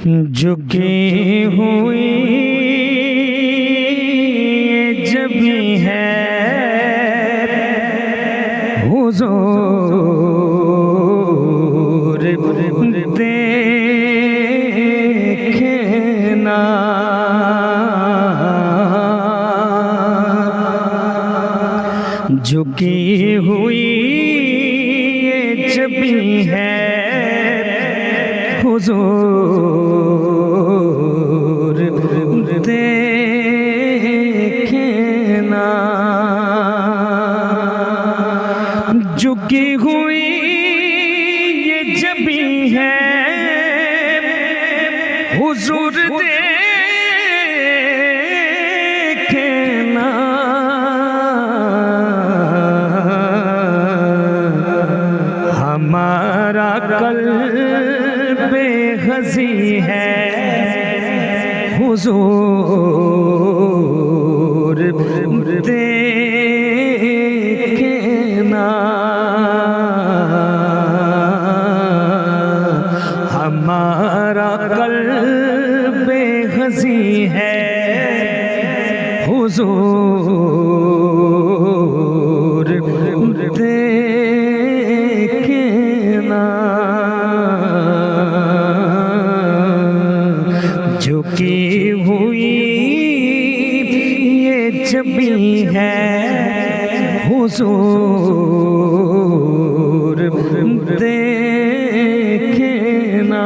झुकी हुई जब है हुजूर देखना, झुकी हुई जब है हुजूर देखना, झुकी हुई ये जब है हुजूर देखना, हमारा कल्बे हज़ी है हुजूर देखना, हमारा कल्बे हज़ी है हुजूर देखना, झुकी हुई ये जब है हुजूर देखना,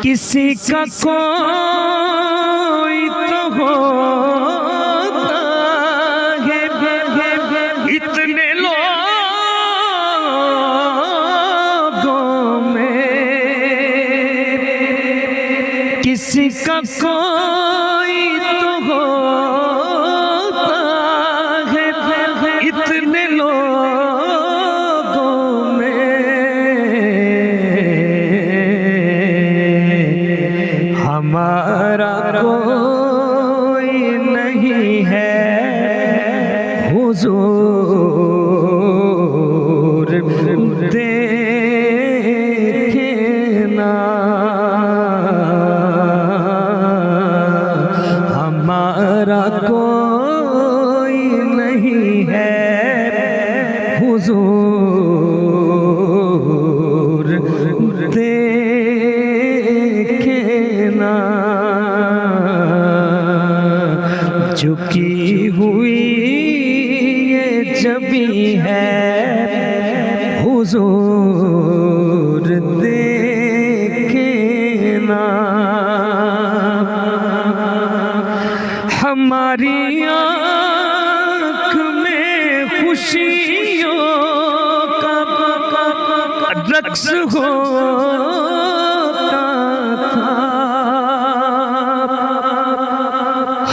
किसी का कोई तो होता है इतने लोगों में, किसी का कोई तो होता है इतने लोगों में, हमारा कोई नहीं है हुजूर देखना, हमारा कोई नहीं है हुजूर देखना, झुकी हुई ये जब है हुजूर देखना, हमारी आँख में खुशियों का रक्स होता था,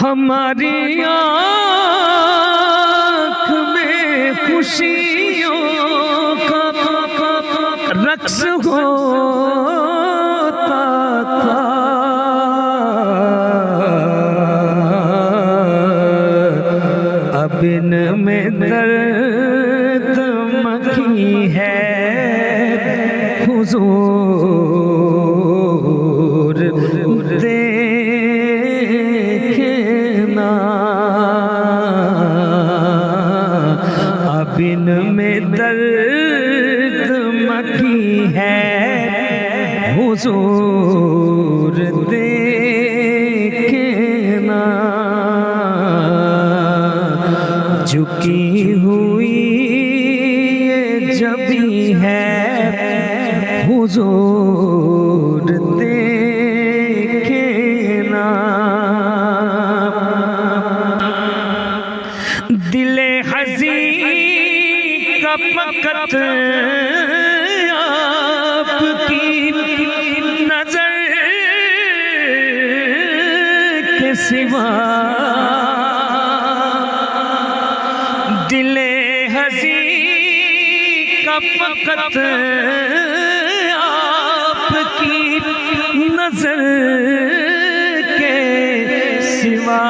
हमारी आँख में खुशियों का रक्स होता था, अब इनमें दर्द मखी है हुजूर देखना, अब इनमें दर्द मखी है हुजूर देखना, झुकी हुई ये जब है हुजूर देखना, दिले हज़ी का फकत आपकी नजर के सिवा, दिले हज़ी का फकत आपकी नजर के सिवा,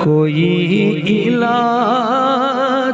कोई इलाज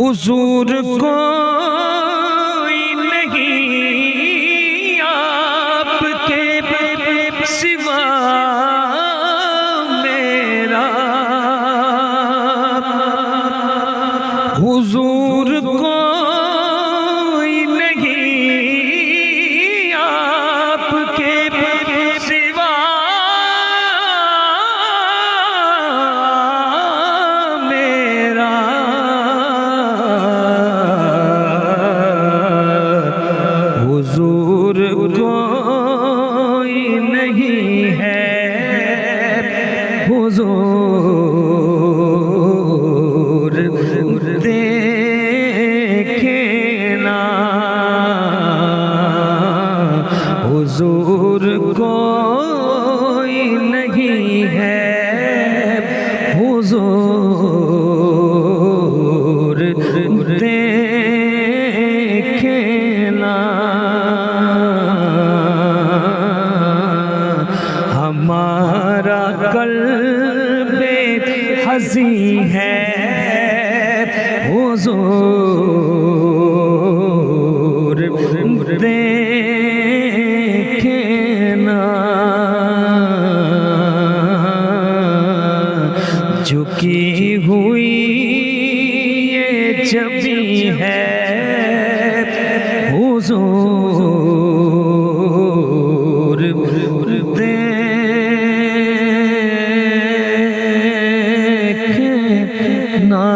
हुजूर कोई नहीं आपके सिवा मेरा, हुजूर कोई नहीं आपके सिवा मेरा, हुजूर कोई नहीं है, हुजूर देखे ना, हुजूर कोई नहीं है, हुजूर देखे ना। हमारा कल्बे हज़ी है हुजूर देखे ना, झुकी हुई ये छवि है हुजूर देखे ना।